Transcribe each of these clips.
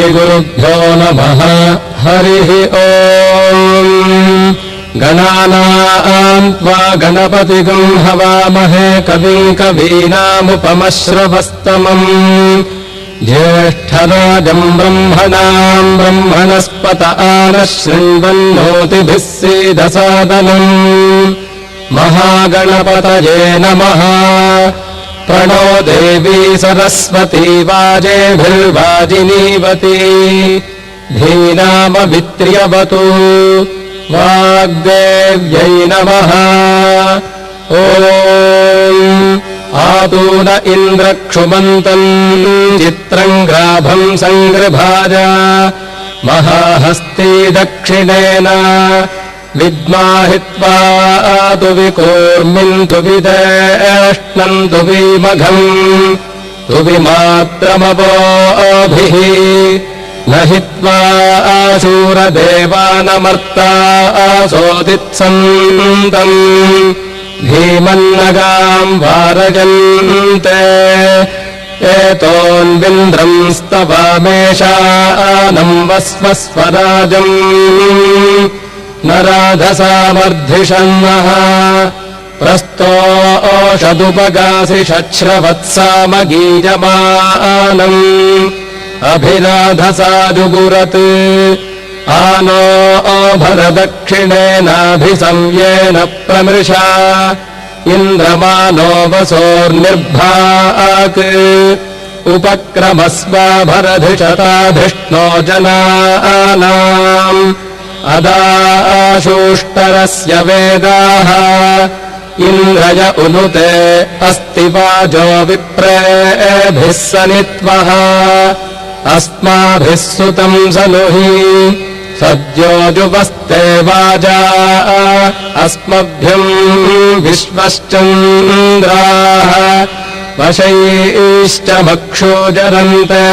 श्रीगुरुभ्यो नमः। हरिः ओम्। गणानाम् त्वा गणपतिगम् हवामहे कविम् कवीनामुपमश्रवस्तमम् ज्येष्ठराजम् ब्रह्मणाम् ब्रह्मणस्पत आनः शृण्वन्नोतिभिः सीदसादनम् महागणपतये नमः। प्रणो देवी सरस्वती वाजेभिर्वाजिनीवती धीनामवित्र्यवतु वाग्देव्यै नमः। ॐ आतून इन्द्रक्षुमन्तम् चित्रम् ग्राभम् सङ्गृभाज महाहस्ती दक्षिणेन विद्माहित्वा तु विकूर्मिन्तु विदेष्णन्तु विमघम् तु विमात्रमवोभिः न हित्वा आशूरदेवानमर्ता आसोदित्सन्तम् धीमन्नगाम् वारयन्ते एतोन्विन्द्रम् स्तवामेषानम् वस्वस्वराजम् न राधसामर्धिषन्नः प्रस्तोषदुपगासि शच्छ्रवत्सामगीयमानम् अभिराधसा जुगुरत् आनो भरदक्षिणेनाभिसंयेन प्रमृषा इन्द्रमानो वसोर्निर्भाक् उपक्रमस्व भरधिषताधिष्णो जनानाम् अदाशूष्टरस्य वेदाः इन्द्रय उनुते अस्ति वाजो विप्रेभिः सनित्वः अस्माभिः सुतम् सनुहि सद्यो जुवस्ते वाजा अस्मभ्यम् विश्वश्चन्द्राः वशैश्च मक्षोजरन्ते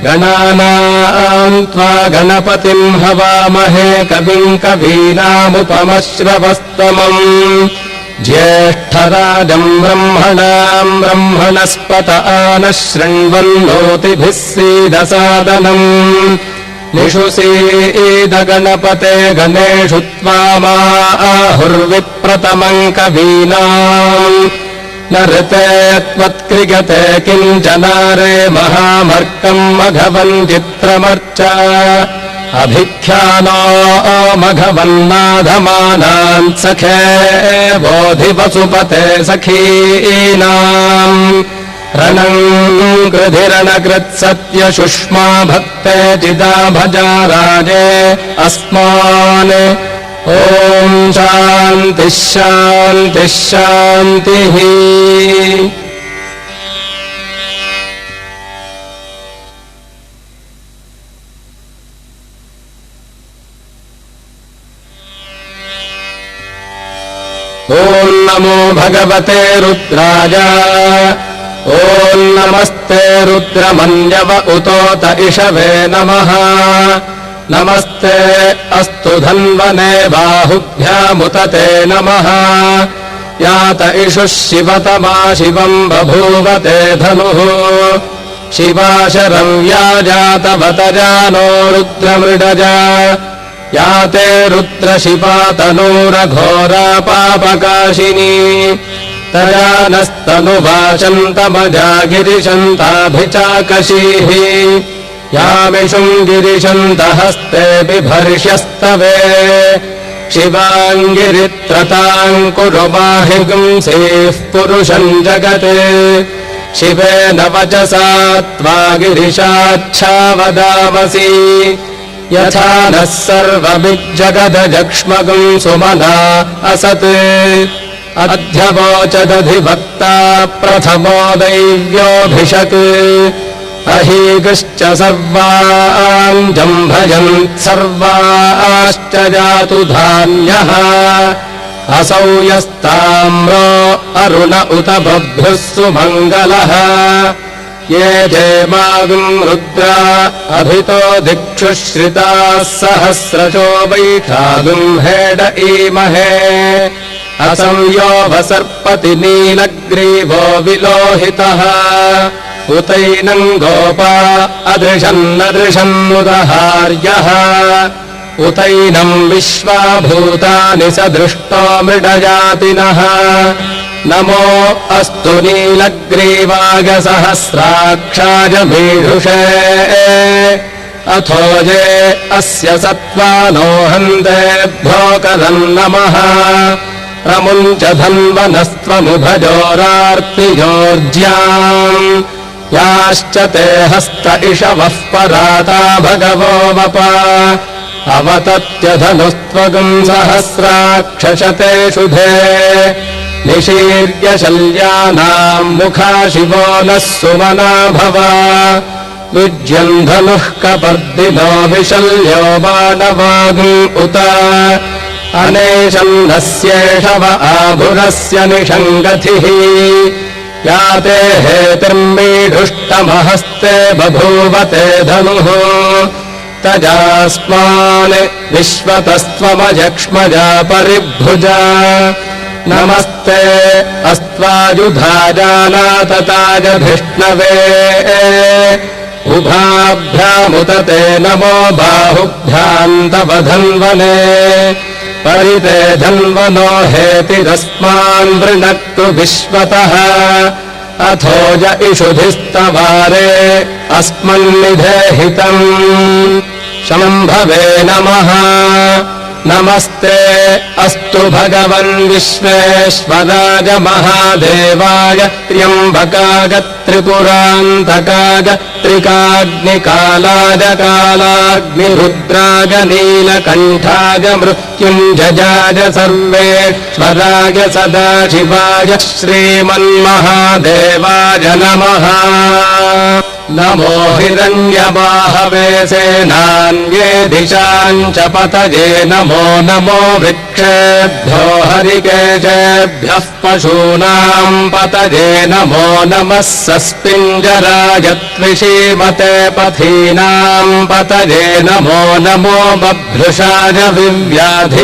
गणानाम् त्वा गणपतिम् हवामहे कविम् कवीनामुपमश्रवस्तमम् ज्येष्ठराजम् ब्रह्मणाम् ब्रह्मणस्पत आनः शृण्वन्नोतिभिः सीदसादनम् निषुसीद गणपते गणेषु त्वा आहुर्विप्रतमम् कवीनाम् न ऋते त्वत्क्रियते किञ्चनारे महामर्कम् मघवन् चित्रमर्च अभिख्यानो मघवन्नाधमानान् सखे बोधिवसुपते सखीनाम् रणम् कृधिरणकृत्सत्यशुष्मा भक्ते चिदा भजा राजे अस्मान् ॐ शान्तिः शान्तिः शान्तिः। ॐ नमो भगवते रुद्राय ॐ नमस्ते रुद्रमन्यव उतोत इषवे नमः। नमस्ते अस्तु धन्वने बाहुभ्यामुतते नमः। यात इषुः शिवतमा शिवम् बभूवते धनुः शिवाशरम् व्याजातवत जानो रुद्रमृडजा याते रुद्रशिवा तनूरघोरा पापकाशिनी तयानस्तनुवाचन्तमजा गिरिशन्ताभिचाकशीः यामिषुम् गिरिशन्तहस्ते बिभर्ष्यस्तवे शिवाङ्गिरित्रताम् कुरु माहिगुंसेः पुरुषम् जगते शिवेन वचसा त्वा गिरिशाच्छा वदामसि यथा नः सर्वमिज्जगदजक्ष्मगुम् सुमना असत् अध्यवोचदधिभक्ता प्रथमो दैव्योऽभिषक् अहीगश्च सर्वान् जम्भयन् सर्वाश्च जातु धान्यः असौ यस्ताम्रो अरुण उत बभ्रुः सुमङ्गलः ये जयमागुम् रुद्रा अभितो दिक्षुश्रिताः सहस्रशो वैखागुम् हेड ईमहे असंयो वसर्पति नीलग्रीवो विलोहितः उतैनम् गोपा अदृशन्नदृशन्नुदहार्यः उतैनम् विश्वाभूतानि स दृष्टो मृडजातिनः नमो अस्तु नीलग्रीवाय सहस्राक्षाय मीढुषे अथोजे अस्य सत्त्वानो हन्तेभ्यो करम् नमः प्रमुञ्च धन्वनस्त्वमुभजोरार्तिजोर्ज्याम् याश्च ते हस्त इषवः पराता भगवो वप अवतत्यधनुस्त्वगम् सहस्राक्षशते शुधे निशीर्य शल्यानाम् मुखाशिवो नः सुमना भव विज्यम् धनुः कपर्दिनो विशल्यो बाणवागुम् उत अनेशम् नस्येषव आभुरस्य निषङ्गतिः याते हेतिर्मीढुष्टमहस्ते बभूवते धनुः तजास्मान् विश्वतस्त्वमजक्ष्मजा परिभुजा नमस्ते अस्त्वायुधाजानातताजधिष्णवे उभाभ्यामुतते नमो बाहुभ्याम् तव धन्वने परिते धन्वनो हेतिरस्मान् वृणक्तु विश्वतः अथोज इषुधिस्तवारे अस्मन्निधेहितम् शम्भवे नमः नमस्ते अस्तु भगवन् विश्वेश्वराय महादेवाय त्र्यम्बकाय त्रिपुरान्तकाय त्रिकाग्निकालाय कालाग्निरुद्राय नीलकण्ठाय मृत्युञ्जयाय सर्वेश्वराय सदाशिवाय श्रीमन्महादेवाय नमः नमो हिरण्यबाहवे सेनान्ये दिशाम् च पतये नमो नमो वृक्षेभ्यो हरिकेशेभ्यः पशूनाम् पतये नमो नमः सस्पिञ्जराय त्विषीमते पथीनाम् पतये नमो नमो बभ्रुषाय विव्याधिनेन्नानाम्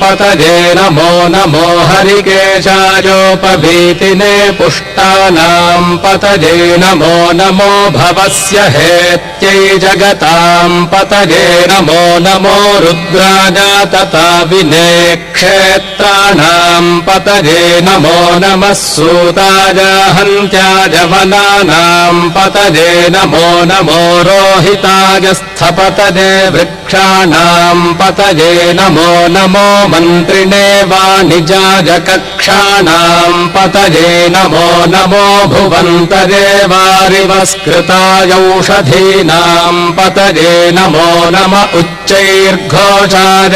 पतये नमो नमो हरिकेशायोपभीतिने पुष्टानाम् पतये नमो नमो भवस्य हेत्यै जगताम् पतये नमो नमो रुद्राय तथा विने क्षेत्राणाम् पतये नमो नमः सूताय हन्त्याय वनानाम् पतये नमो नमो रोहिताय स्थपतये वृक्षाणाम् पतये नमो नमो मन्त्रिणे वाणिजाय कक्षाणाम् पतये नमो नमो भुवन्तरे वारिवस्कृतायौषधीनाम् पतये नमो नम उच्चैर्घोषाय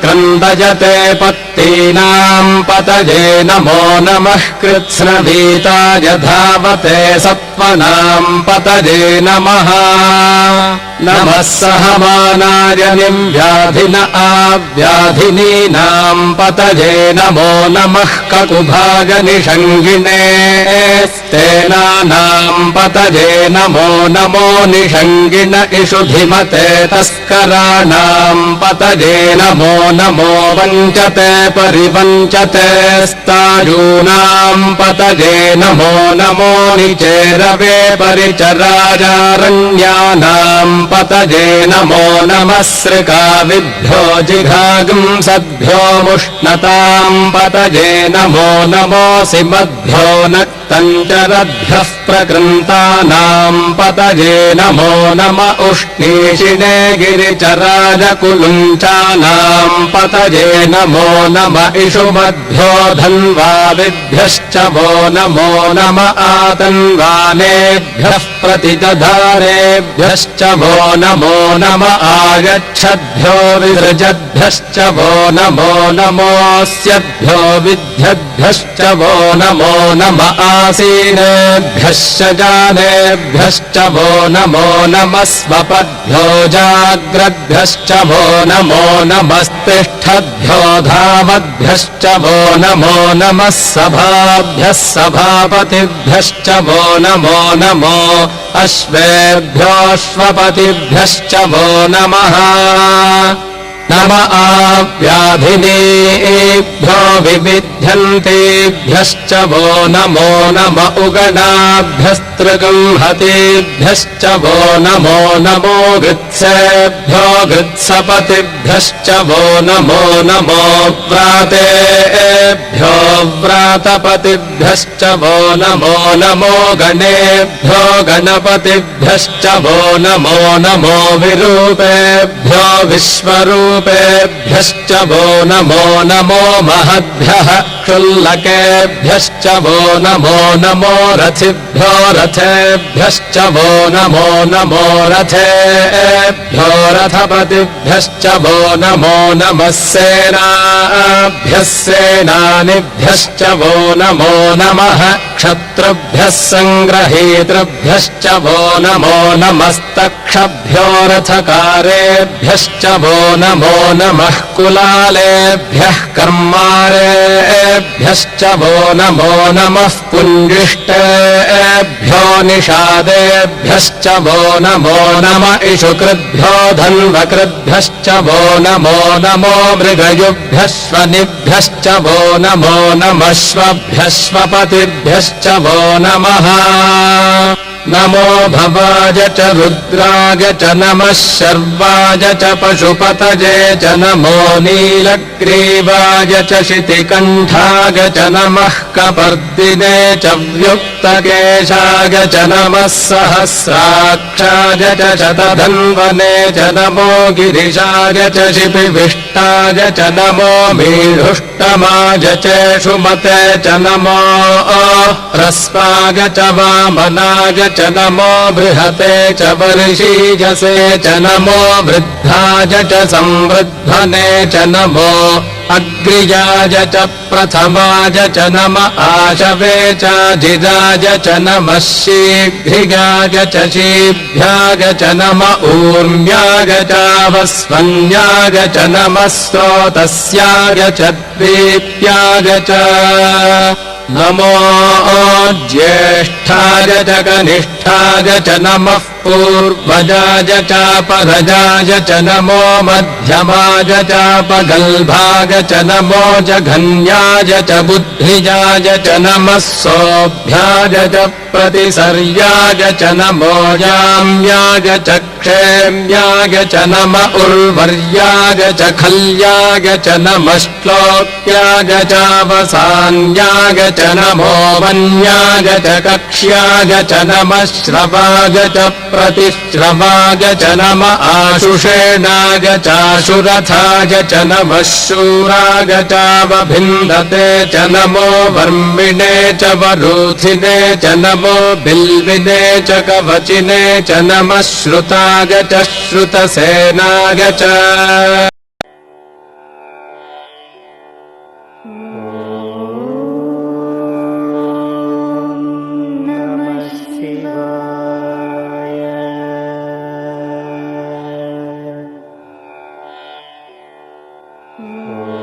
क्रन्दयते पत्तीनाम् पतये नमो नमः कृत्स्नवीताय धावते सत्त्वनाम् पतये नमः नमः सहमानाय निव्याधिन आव्याधिनीनाम् पतये नमो नमः ककुभाय निषङ्गिणे स्तेनानाम् पतये नमो नमो निषङ्गिण इषुधिमते तस्कराणाम् पतये नमो नमो वञ्चते परिवञ्चते स्तायूनाम् पतये नमो नमो निचेरवे परिचराजारण्यानाम् पतये नमो नमः सृकाविभ्यो जिघागुंसद्भ्यो मुष्णताम् पतये नमो नमोऽसि मद्भ्यो नक्तञ्चरद्भ्यः प्रकृन्तानाम् पतये नमो नम उष्णीषिणे गिरिचराजकुलुञ्चानाम् पतये नमो नम इषुमद्भ्यो धन्वादिभ्यश्च वो नमो नम आतन्वानेभ्यः प्रतिदधारेभ्यश्च वो नमो नम आगच्छद्भ्यो विसृजद्भ्यश्च वो नमो नमोऽस्यभ्यो विद्यद्भ्यश्च वो नमो नम आसीनेभ्यश्च जानेभ्यश्च वो नमो नमः स्वपद्भ्यो जाग्रद्भ्यश्च वो नमो नमस्तिष्ठद्भ्यो धावद्भ्यश्च वो नमो नमः सभाभ्यः सभापतिभ्यश्च वो नमो नमो अश्वेभ्योऽश्वपतिभ्यश्च वो नमः नम आव्याधिनेभ्यो विविध्यन्तेभ्यश्च वो नमो नम उगणाभ्यस्त्रिगंहतेभ्यश्च वो नमो नमो गृत्सेभ्यो गृत्सपतिभ्यश्च वो नमो नमो व्रातेभ्यो व्रातपतिभ्यश्च वो नमो नमो गणेभ्यो गणपतिभ्यश्च वो नमो नमो विरूपेभ्यो विश्वरूपेभ्यश्च वो नमो नमो महद्भ्यः क्षुल्लकेभ्यश्च वो नमो नमो रथिभ्यो रथेभ्यश्च वो नमो नमो रथेभ्यो रथपतिभ्यश्च वो नमो नमः सेनाभ्यः सेनानिभ्यश्च वो नमो नमः क्षत्रुभ्यः सङ्ग्रहेतृभ्यश्च वो नमो नमस्तक्षभ्यो रथकारेभ्यश्च वो नमो नमः कुलालेभ्यः कर्मारेभ्यश्च वो नमो नमः पुञ्जिष्टेभ्यो निषादेभ्यश्च वो नमो नम इषुकृद्भ्यो धन्वकृद्भ्यश्च वो नमो नमो मृगयुभ्यश्वनिभ्यश्च वो नमो नमश्वभ्यश्वपतिभ्यश्च वो नमः नमो भवाय च रुद्राय च नमः शर्वाय च पशुपतये च नमो नीलग्रीवाय च शितिकण्ठाय च नमः कपर्दिने च व्युक्तकेशाय च नमः सहस्राक्षाय च शतधन्वने च नमो गिरिशाय च शिपिविष्टाय च नमो मीढुष्टमाय च सुमते च नमो ह्रस्वाय च वामनाय च नमो बृहते च वर्षीजसे च नमो वृद्धाय च संवृद्धने च नमो अग्र्याय च प्रथमाय च नम आशवे च जिदाय च नमः शीघ्रियाय च शीभ्याय च नम ऊर्म्याय च वस्वन्याय च नमः स्रोतस्याय च दीप्याय च नमो ज्येष्ठाय च कनिष्ठाय च नमः पूर्वजाय च परजाय च नमो मध्यमाय च पगल्भाय च नमो जघन्याय च बुद्धिजाय च नमः सोऽभ्याय च प्रतिसर्याय च नमो याम्याय च क्षेम्याय च नम उर्वर्याय च खल्याय च नमः श्लोक्याय च वसान्याय च नमो वन्याय च कक्ष्याय च नमः श्रवाय च प्रतिश्रवाय च नम आशुषेणाय चाशुरथाय च नमः शूराय चावभिन्दते च नमो वर्मिणे च वरूथिने च नमो बिल्विने च कवचिने च नमः श्रुताय च श्रुतसेनाय च Oh